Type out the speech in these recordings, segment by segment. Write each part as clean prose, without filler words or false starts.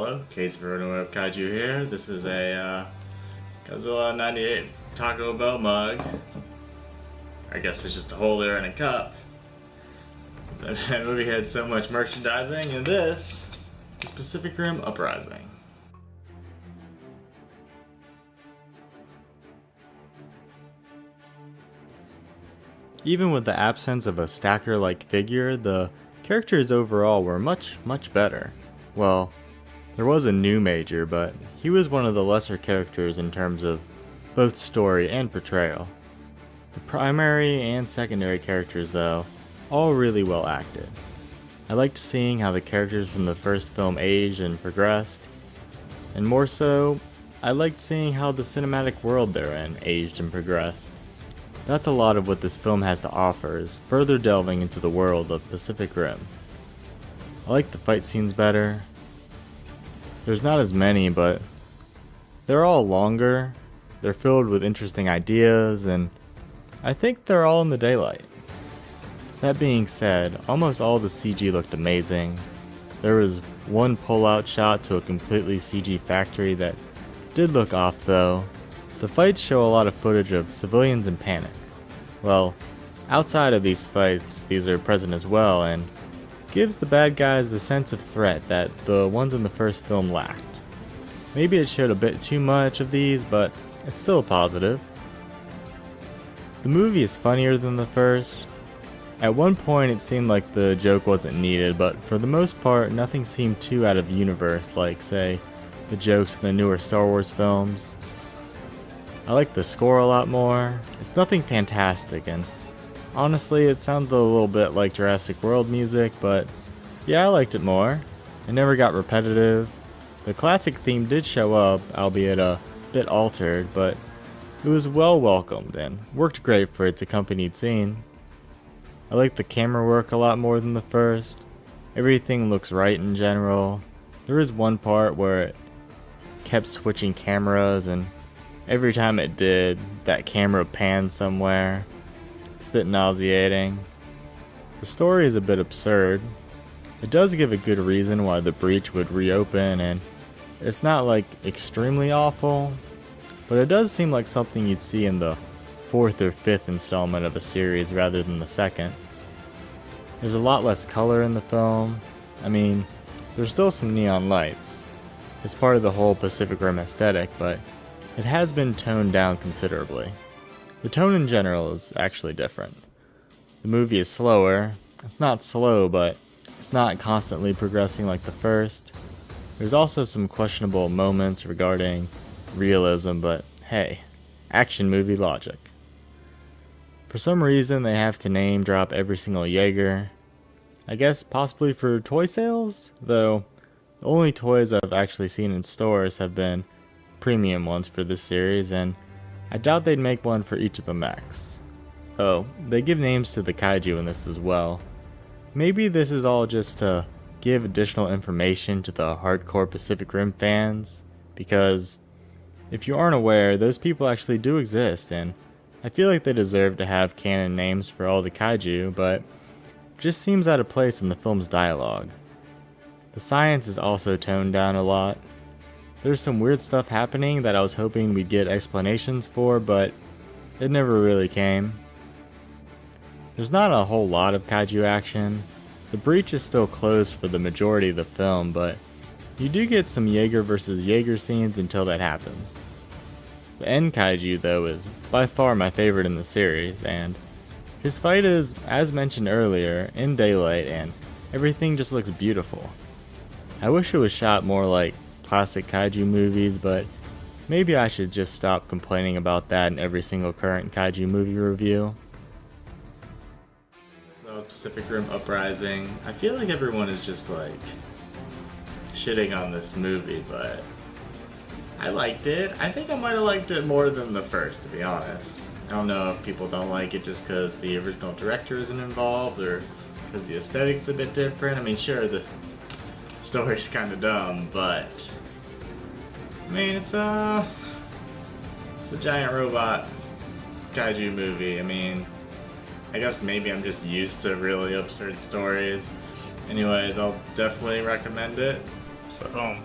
Hello, Case for interwebkaiju here. This is a Godzilla 98 Taco Bell mug. I guess it's just a holder and a cup. That movie had so much merchandising, and this is Pacific Rim Uprising. Even with the absence of a stacker-like figure, the characters overall were much better. Well, there was a new major, but he was one of the lesser characters in terms of both story and portrayal. The primary and secondary characters, though, all really well acted. I liked seeing how the characters from the first film aged and progressed, and more so, I liked seeing how the cinematic world they're in aged and progressed. That's a lot of what this film has to offer, is further delving into the world of Pacific Rim. I like the fight scenes better. There's not as many, but they're all longer, they're filled with interesting ideas, and I think they're all in the daylight. That being said, almost all the CG looked amazing. There was one pull-out shot to a completely CG factory that did look off though. The fights show a lot of footage of civilians in panic. Well, outside of these fights, these are present as well, and gives the bad guys the sense of threat that the ones in the first film lacked. Maybe it showed a bit too much of these, but it's still a positive. The movie is funnier than the first. At one point it seemed like the joke wasn't needed, but for the most part nothing seemed too out of universe like, say, the jokes in the newer Star Wars films. I like the score a lot more. It's nothing fantastic, and honestly, it sounds a little bit like Jurassic World music, but yeah, I liked it more. It never got repetitive. The classic theme did show up, albeit a bit altered, but it was well welcomed and worked great for its accompanied scene. I like the camera work a lot more than the first. Everything looks right in general. There is one part where it kept switching cameras, and every time it did, that camera panned somewhere. It's a bit nauseating. The story is a bit absurd. It does give a good reason why the breach would reopen, and it's not like extremely awful, but it does seem like something you'd see in the fourth or fifth installment of a series rather than the second. There's a lot less color in the film. I mean, there's still some neon lights. It's part of the whole Pacific Rim aesthetic, but it has been toned down considerably. The tone in general is actually different. The movie is slower. It's not slow, but it's not constantly progressing like the first. There's also some questionable moments regarding realism, but hey, action movie logic. For some reason, they have to name drop every single Jaeger. I guess possibly for toy sales? Though, the only toys I've actually seen in stores have been premium ones for this series, and I doubt they'd make one for each of the mechs. Oh, they give names to the kaiju in this as well. Maybe this is all just to give additional information to the hardcore Pacific Rim fans, because if you aren't aware, those people actually do exist, and I feel like they deserve to have canon names for all the kaiju, but it just seems out of place in the film's dialogue. The science is also toned down a lot. There's some weird stuff happening that I was hoping we'd get explanations for, but it never really came. There's not a whole lot of kaiju action. The breach is still closed for the majority of the film, but you do get some Jaeger versus Jaeger scenes until that happens. The end kaiju, though, is by far my favorite in the series, and his fight is, as mentioned earlier, in daylight, and everything just looks beautiful. I wish it was shot more like classic kaiju movies, but maybe I should just stop complaining about that in every single current kaiju movie review. So, Pacific Rim Uprising, I feel like everyone is just like shitting on this movie, but I liked it. I think I might have liked it more than the first, to be honest. I don't know if people don't like it just because the original director isn't involved or because the aesthetic's a bit different. I mean, sure, the story's kind of dumb, but I mean, it's a giant robot kaiju movie. I mean, I guess maybe I'm just used to really absurd stories. Anyways, I'll definitely recommend it. So,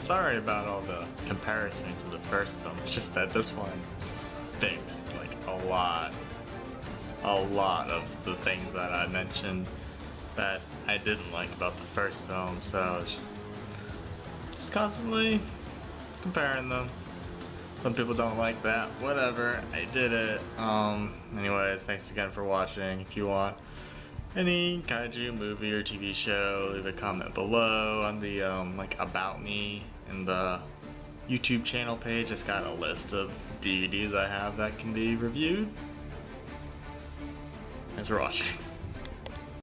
sorry about all the comparisons to the first film. It's just that this one fixed like a lot of the things that I mentioned that I didn't like about the first film. So it's just constantly comparing them. Some people don't like that. Whatever. I did it. Anyways, thanks again for watching. If you want any kaiju movie or TV show, leave a comment below on the like about me in the YouTube channel page. It's got a list of DVDs I have that can be reviewed. Thanks for watching.